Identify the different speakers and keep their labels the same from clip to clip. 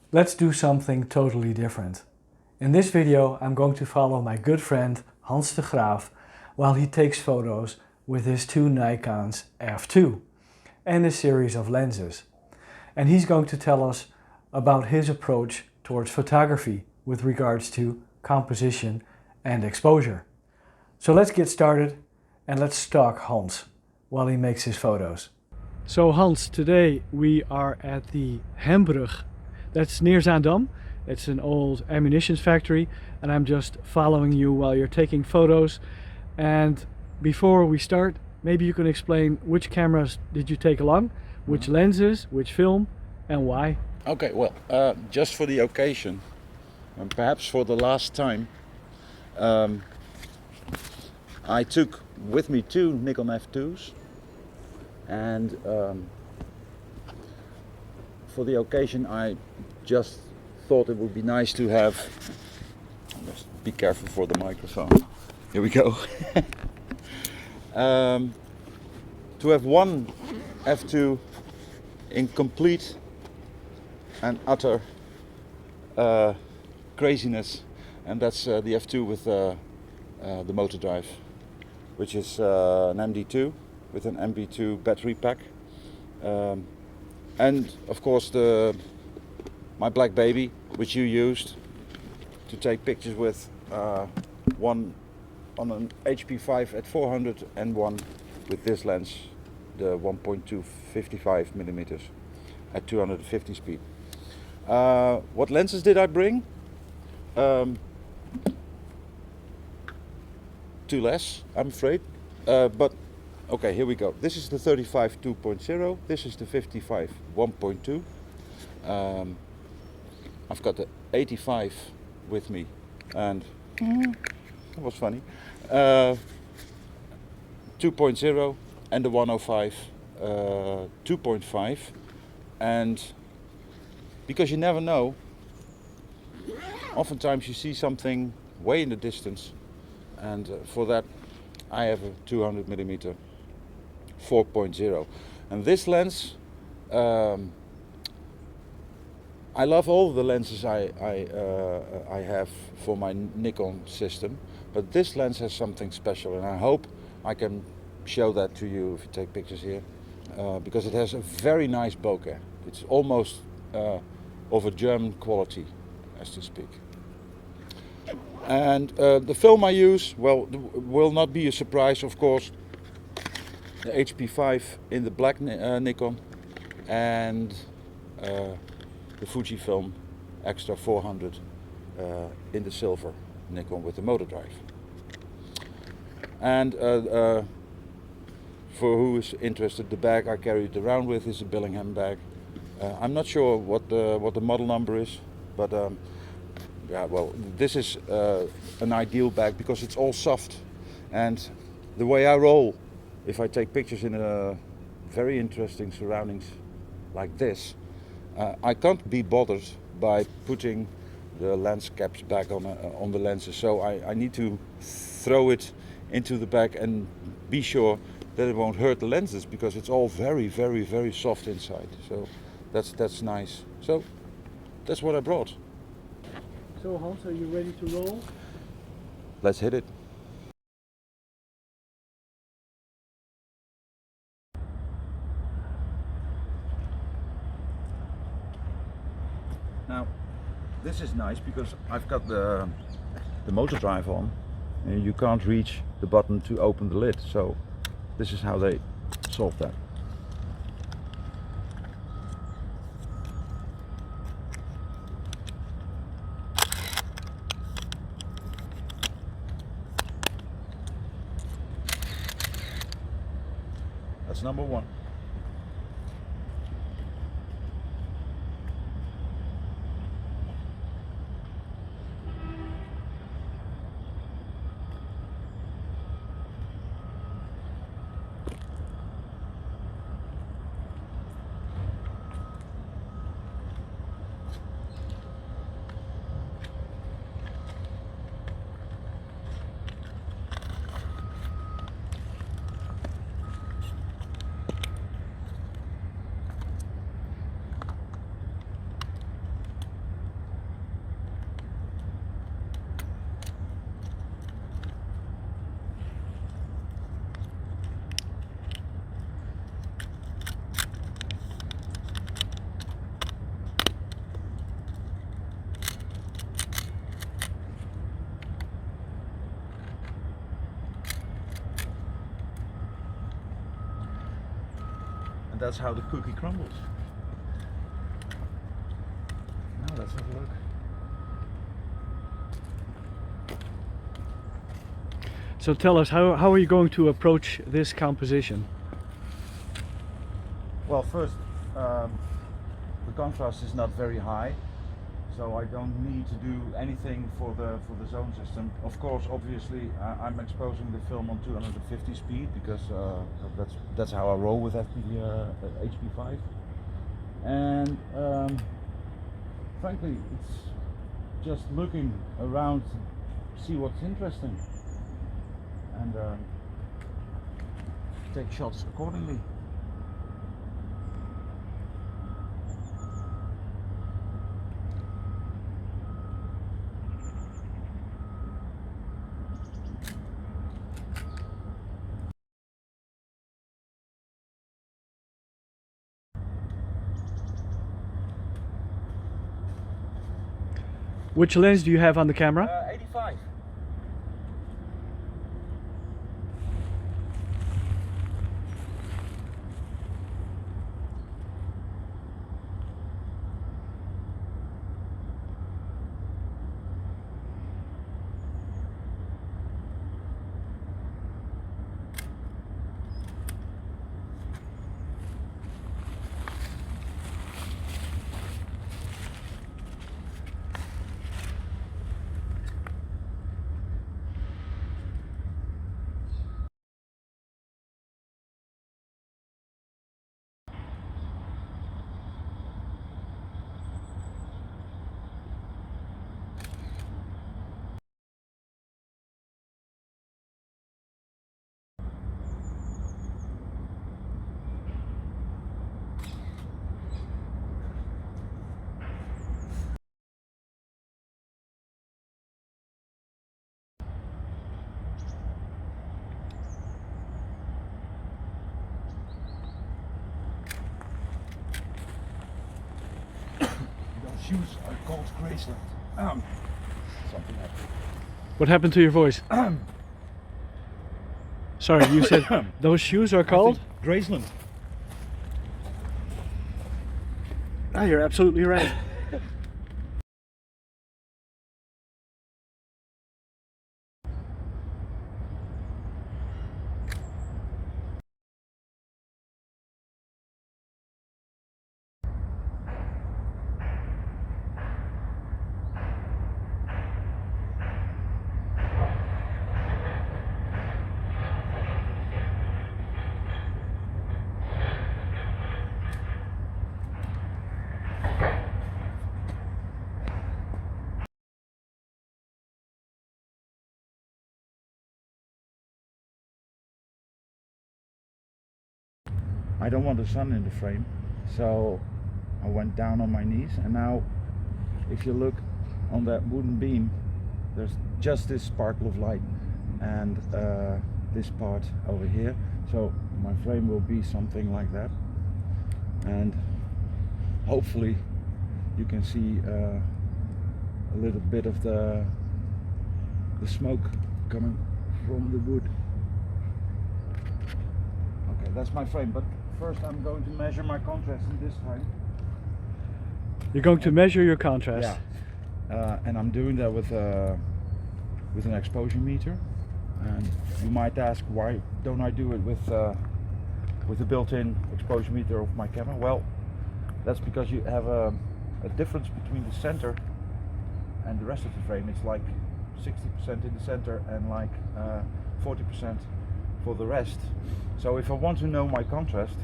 Speaker 1: Let's do something totally different. In this video I'm going to follow my good friend Hans de Graaf while he takes photos with his two Nikons F2 and a series of lenses. And he's going to tell us about his approach towards photography with regards to composition and exposure. So let's get started and let's stalk Hans while he makes his photos. So Hans, today we are at the Hembrug. That's near Zaandam. It's an old ammunition factory and I'm just following you while you're taking photos. And before we start, maybe you can explain which cameras did you take along, which lenses, which film, and why?
Speaker 2: Okay, well, just for the occasion, and perhaps for the last time, I took with me two Nikon F2s, and for the occasion I just thought it would be nice to have, just be careful for the microphone, here we go, to have one F2 in complete and utter craziness, and that's the F2 with the motor drive, which is an MD2 with an MB2 battery pack, and of course my black baby, which you used to take pictures with, one on an HP5 at 400 and one with this lens, the 1.2 55 millimeters at 250 speed. What lenses did I bring? Two less, I'm afraid, but okay, here we go. This is the 35 2.0, this is the 55 1.2. I've got the 85 with me, and that was funny, 2.0 and the 105 2.5, and because you never know, oftentimes you see something way in the distance, and for that I have a 200 millimeter 4.0, and this lens, I love all the lenses I have for my Nikon system, but this lens has something special, and I hope I can show that to you if you take pictures here, because it has a very nice bokeh. It's almost of a German quality, as to speak. And the film I use, well, will not be a surprise, of course. The HP5 in the black Nikon, and the Fuji film Xtra 400 in the silver Nikon with the motor drive. And for who is interested, the bag I carry it around with is a Billingham bag. I'm not sure what the model number is, but yeah, well, this is an ideal bag because it's all soft, and the way I roll, if I take pictures in very interesting surroundings like this, I can't be bothered by putting the lens caps back on the lenses, so I need to throw it into the bag and be sure that it won't hurt the lenses, because it's all very, very, very soft inside. So that's nice. So that's what I brought.
Speaker 1: So Hans, are you ready to roll?
Speaker 2: Let's hit it. Now, this is nice because I've got the motor drive on, and you can't reach the button to open the lid. So this is how they solve that. That's number one. And that's how the cookie crumbles. Now let's have a look.
Speaker 1: So tell us, how are you going to approach this composition?
Speaker 2: Well, first, the contrast is not very high, so I don't need to do anything for the zone system. Of course, obviously, I'm exposing the film on 250 speed because that's how I roll with HP5. And frankly, it's just looking around to see what's interesting and take shots accordingly.
Speaker 1: Which lens do you have on the camera?
Speaker 2: 85. Shoes are called Graceland. Something happened.
Speaker 1: What happened to your voice? Sorry, you said those shoes are called?
Speaker 2: Graceland.
Speaker 1: Ah, you're absolutely right.
Speaker 2: I don't want the sun in the frame, so I went down on my knees, and now if you look on that wooden beam, there's just this sparkle of light and this part over here, so my frame will be something like that, and hopefully you can see a little bit of the smoke coming from the wood. Okay, that's my frame, but first I'm going to measure my contrast in this time.
Speaker 1: You're going to measure your contrast?
Speaker 2: Yeah, and I'm doing that with an exposure meter. And you might ask, why don't I do it with the built-in exposure meter of my camera? Well, that's because you have a difference between the center and the rest of the frame. It's like 60% in the center and like 40% for the rest. So if I want to know my contrast,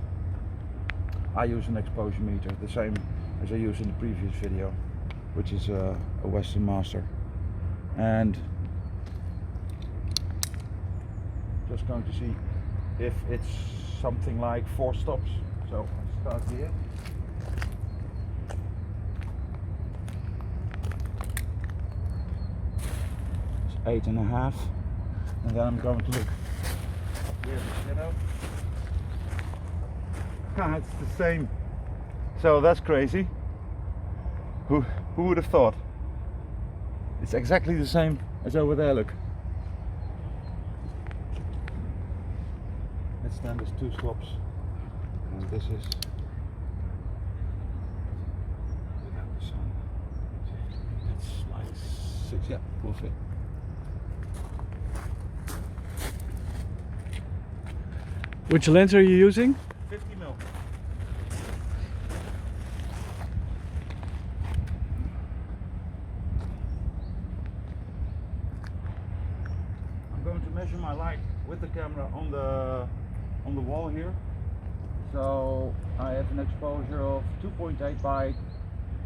Speaker 2: I use an exposure meter, the same as I used in the previous video, which is a Western Master. And just going to see if it's something like 4 stops. So I start here. It's 8.5, and then I'm going to look. Here's the shadow. Ah, it's the same. So that's crazy. Who would have thought? It's exactly the same as over there, look. Let's stand as 2 stops. And this is without the sun. That's like 6, yeah, will fit.
Speaker 1: Which lens are you using?
Speaker 2: 50 mil. I'm going to measure my light with the camera on the wall here. So I have an exposure of 2.8 by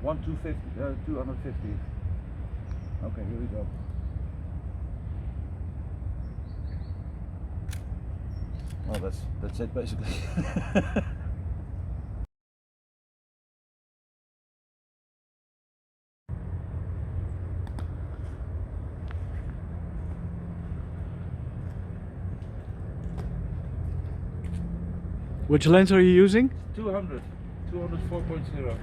Speaker 2: 250. Okay, here we go. Well, that's it basically.
Speaker 1: Which lens are you using?
Speaker 2: 200 4.0.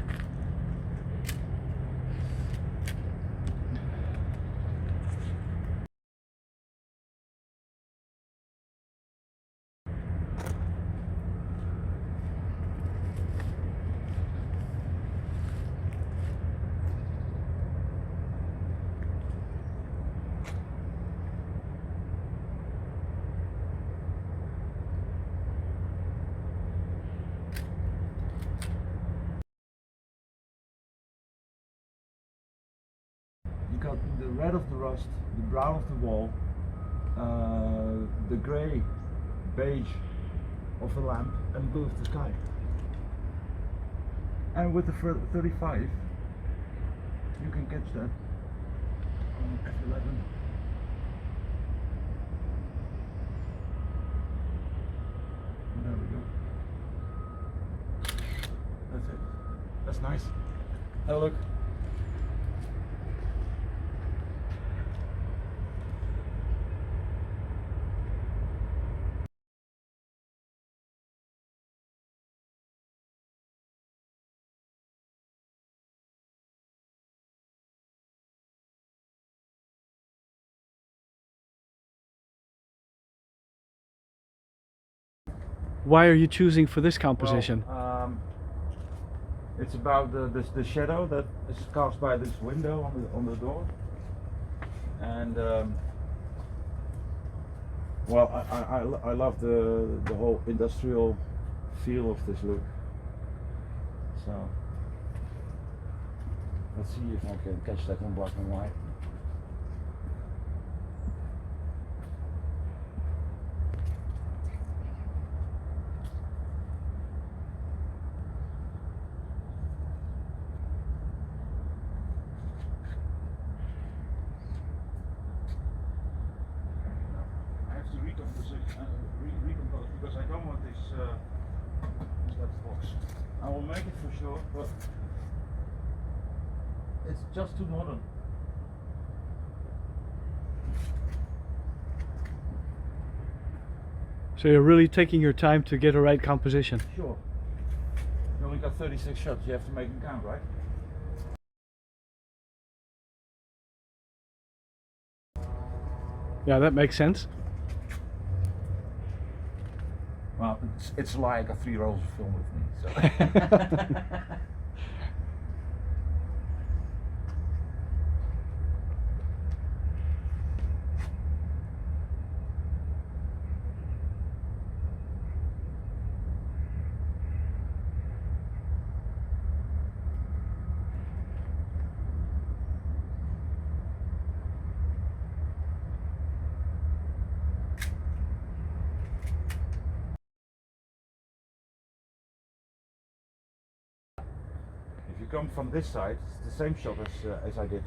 Speaker 2: You got the red of the rust, the brown of the wall, the grey, beige of the lamp, and blue of the sky. And with the 35, you can catch that on F11. And there we go. That's it. That's nice. Have a look.
Speaker 1: Why are you choosing for this composition?
Speaker 2: Well, it's about the shadow that is cast by this window on the door, and well, I love the whole industrial feel of this look. So let's see if I can catch that in black and white. Recompose because I don't want this left box. I will make it for sure, but it's just too modern.
Speaker 1: So you're really taking your time to get a right composition.
Speaker 2: Sure. You only got 36 shots, you have to make them count, right?
Speaker 1: Yeah, that makes sense.
Speaker 2: Well, it's like a 3 rolls of film with me, so. If you come from this side, it's the same shot as I did,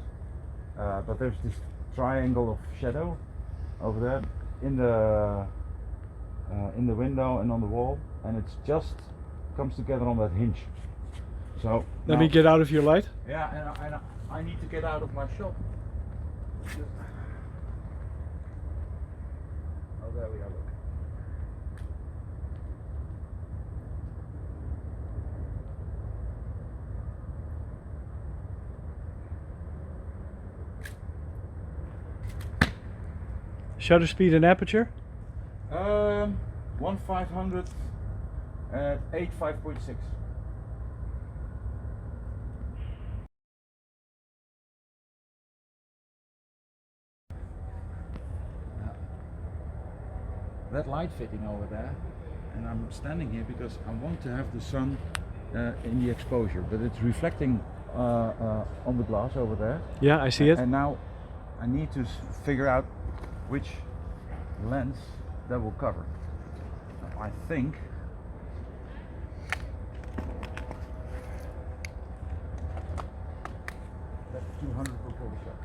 Speaker 2: but there's this triangle of shadow over there in the window and on the wall, and it's just comes together on that hinge. So
Speaker 1: Let me get out of your light.
Speaker 2: Yeah, and I need to get out of my shot. Oh, there we are. Look.
Speaker 1: Shutter speed and aperture?
Speaker 2: 1/500 8 5.6. That light fitting over there, and I'm standing here because I want to have the sun in the exposure, but it's reflecting on the glass over there.
Speaker 1: Yeah, I see it.
Speaker 2: And now I need to figure out which lens that will cover. I think that 200 will pull the shot.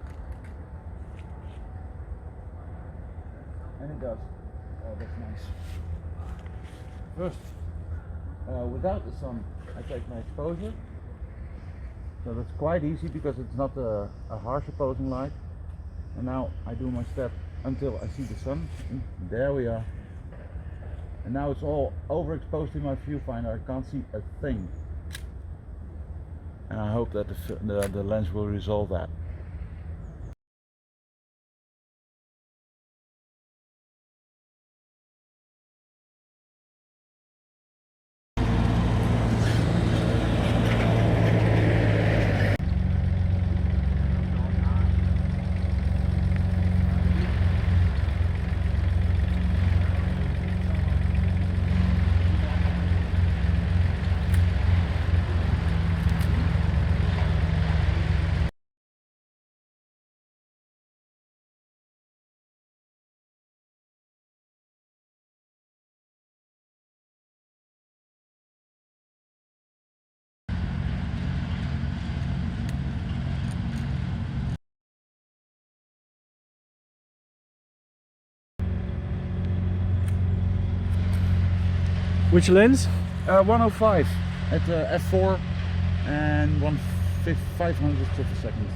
Speaker 2: And it does. Oh, that's nice. First, without the sun, I take my exposure. So that's quite easy because it's not a harsh opposing light. And now I do my step until I see the sun. There we are. And now it's all overexposed in my viewfinder. I can't see a thing. And I hope that the lens will resolve that.
Speaker 1: Which lens?
Speaker 2: 105 at f4 and 1/500th of a second.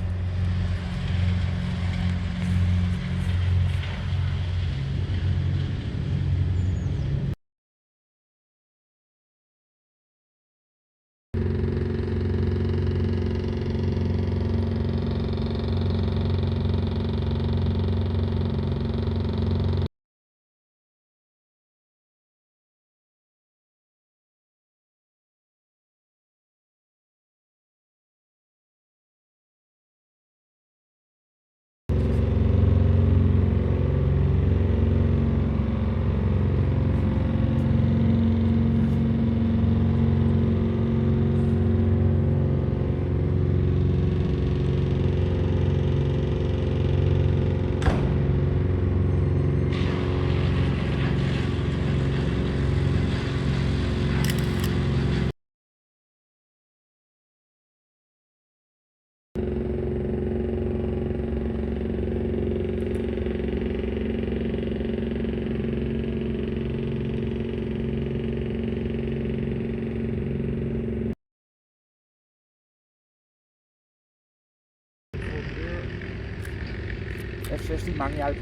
Speaker 2: F16 maakt niet uit.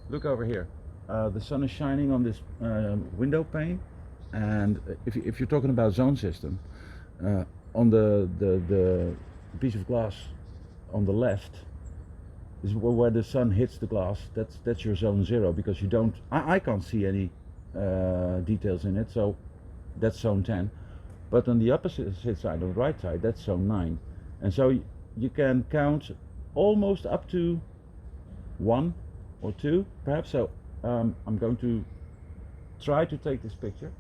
Speaker 2: Look over here. The sun is shining on this window pane, and if you're talking about zone system, on the piece of glass on the left is where the sun hits the glass. That's your zone 0, because you don't. I can't see any details in it, so that's zone 10. But on the opposite side, on the right side, that's zone 9, and so you can count almost up to 1 or 2 perhaps. So I'm going to try to take this picture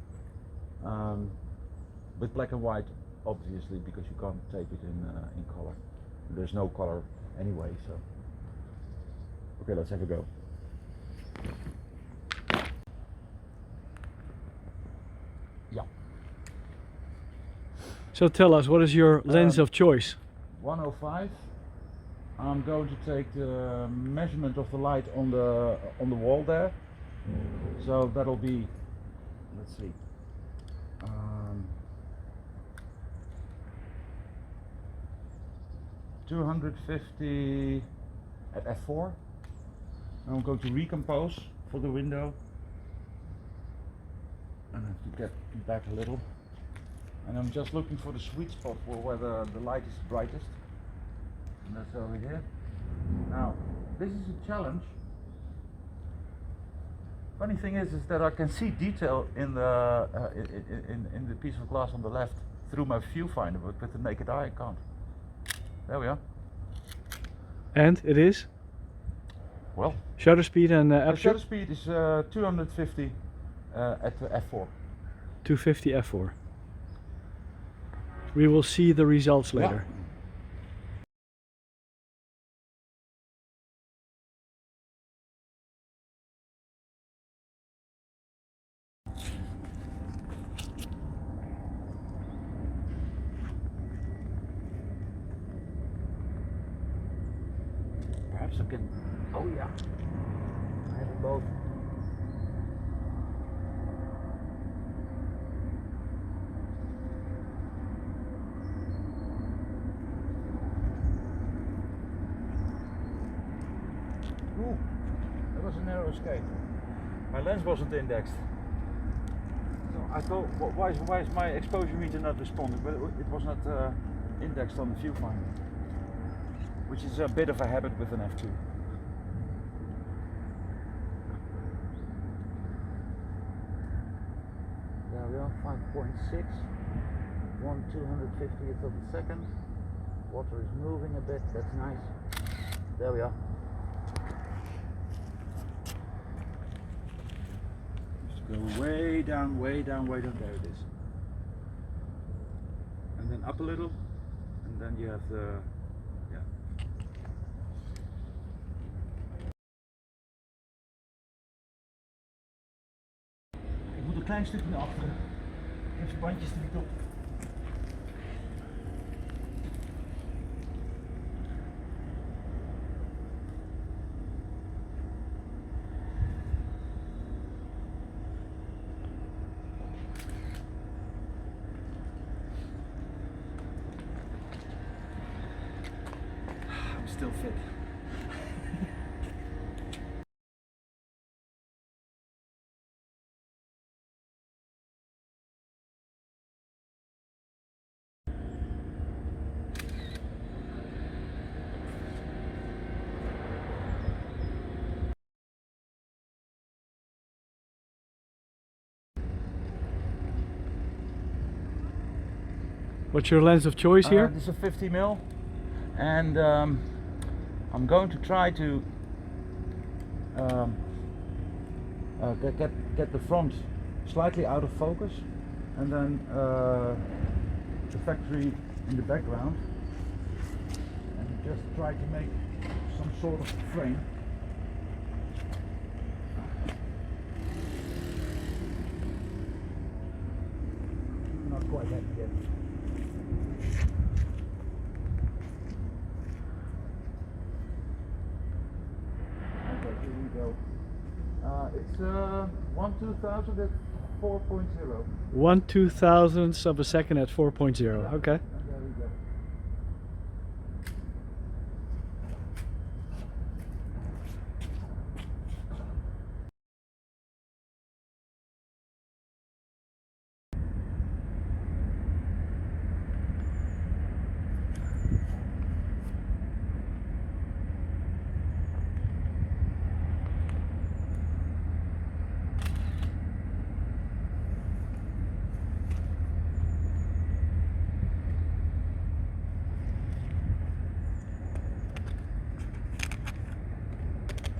Speaker 2: with black and white, obviously, because you can't take it in color. There's no color anyway, so okay, let's have a go. Yeah.
Speaker 1: So tell us, what is your lens of choice?
Speaker 2: 105. I'm going to take the measurement of the light on the wall there. So that'll be, let's see, 250 at f4. And I'm going to recompose for the window. I have to get back a little. And I'm just looking for the sweet spot for where the light is brightest. And that's over here. Now, this is a challenge. Funny thing is that I can see detail in the piece of glass on the left through my viewfinder, but with the naked eye I can't. There we are.
Speaker 1: And it is?
Speaker 2: Well,
Speaker 1: Shutter speed and
Speaker 2: the
Speaker 1: aperture?
Speaker 2: shutter speed is 250 at f4.
Speaker 1: 250 f4. We will see the results later.
Speaker 2: Yeah. Perhaps I can. Oh yeah, I have it both. Ooh, that was a narrow escape. My lens wasn't indexed. So I thought, why is my exposure meter not responding? But it was not indexed on the viewfinder, which is a bit of a habit with an F2. There we are, 5.6, 1/250th of a second. Water is moving a bit, that's nice. There we are. Just go way down, way down, way down. There it is. And then up a little, and then you have the, yeah. Ik moet een klein stukje naar achteren. Ik heb de bandjes er niet op. I'm still fit.
Speaker 1: What's your lens of choice here?
Speaker 2: This is a 50mm, and I'm going to try to get the front slightly out of focus, and then the factory in the background, and just try to make some sort of frame. Not quite happy yet. It's 1/2000 at 4.0.
Speaker 1: 1/2000th of a second at 4.0.
Speaker 2: Yeah.
Speaker 1: Okay.
Speaker 2: And there we go.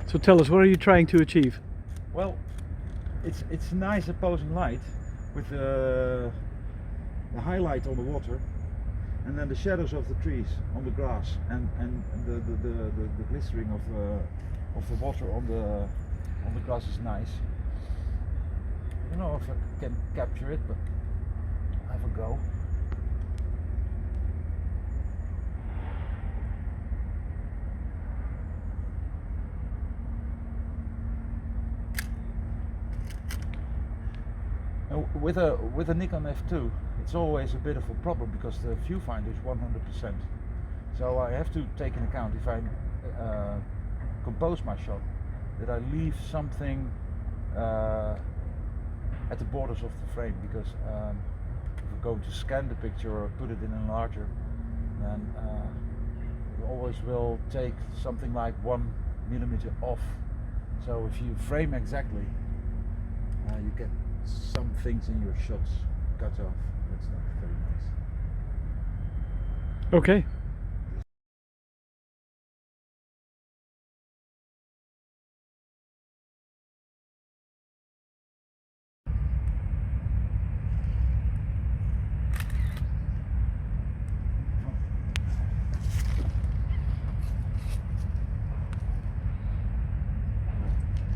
Speaker 1: So tell us, what are you trying to achieve?
Speaker 2: Well, it's nice opposing light with the highlight on the water, and then the shadows of the trees on the grass, and the glistering of the water on the grass is nice. I don't know if I can capture it, but I'll have a go. With a Nikon F2, it's always a bit of a problem because the viewfinder is 100%. So I have to take into account if I compose my shot that I leave something at the borders of the frame, because if we're going to scan the picture or put it in a larger, then you always will take something like 1 millimeter off. So if you frame exactly, you get some things in your shots cut off. That's not very nice.
Speaker 1: Okay.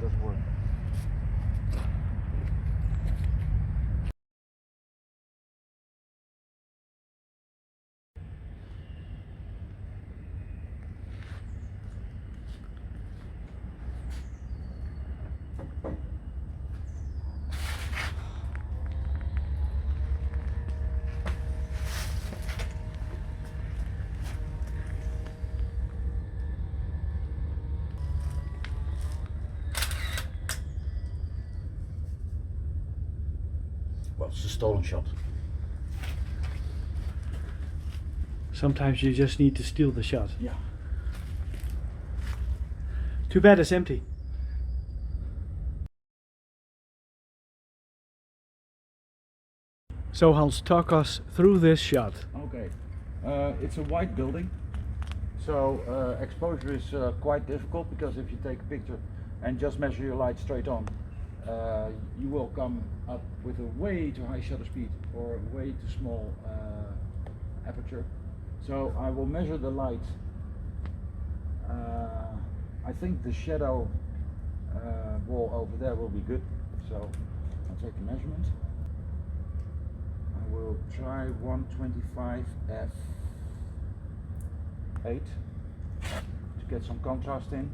Speaker 2: Doesn't work. Well, it's a stolen shot.
Speaker 1: Sometimes you just need to steal the shot.
Speaker 2: Yeah.
Speaker 1: Too bad it's empty. So Hans, talk us through this shot.
Speaker 2: Okay. It's a white building, so exposure is quite difficult, because if you take a picture and just measure your light straight on, you will come up with a way too high shutter speed or a way too small aperture. So I will measure the light. I think the shadow wall over there will be good, so I'll take a measurement. I will try 125 f8 to get some contrast in.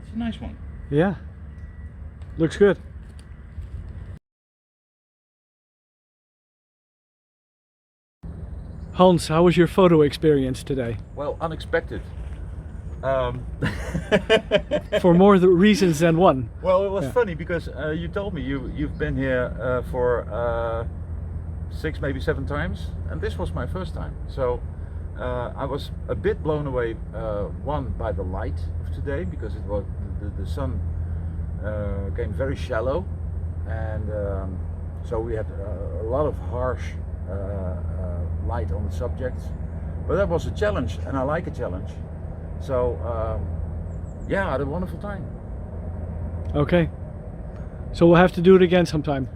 Speaker 2: It's a nice one.
Speaker 1: Yeah. Looks good. Hans, how was your photo experience today?
Speaker 2: Well, unexpected.
Speaker 1: For more reasons than one.
Speaker 2: Well, it was
Speaker 1: Yeah.
Speaker 2: funny because you told me you've been here for 6, maybe 7 times, and this was my first time. So I was a bit blown away, one, by the light of today, because it was the sun came very shallow, and so we had a lot of harsh light on the subject. But that was a challenge, and I like a challenge. So yeah, I had a wonderful time.
Speaker 1: Okay. So we'll have to do it again sometime.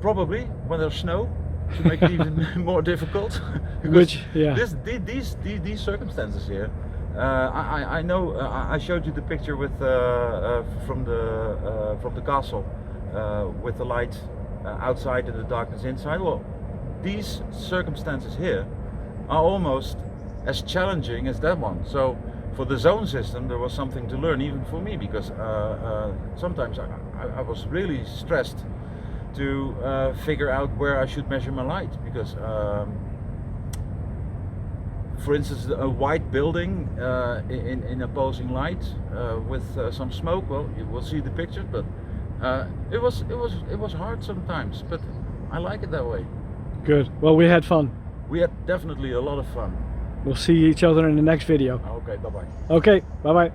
Speaker 2: Probably when there's snow, to make it even more difficult.
Speaker 1: Which, yeah.
Speaker 2: These circumstances here. I know. I showed you the picture with from the castle with the light outside and the darkness inside. Well, these circumstances here are almost as challenging as that one. So for the zone system, there was something to learn even for me, because sometimes I was really stressed to figure out where I should measure my light, because for instance, a white building in opposing light with some smoke, well, you will see the pictures, but it was hard sometimes, but I like it that way.
Speaker 1: Good. Well, we had fun.
Speaker 2: We had definitely a lot of fun.
Speaker 1: We'll see each other in the next video.
Speaker 2: Okay, bye-bye.
Speaker 1: Okay, bye-bye.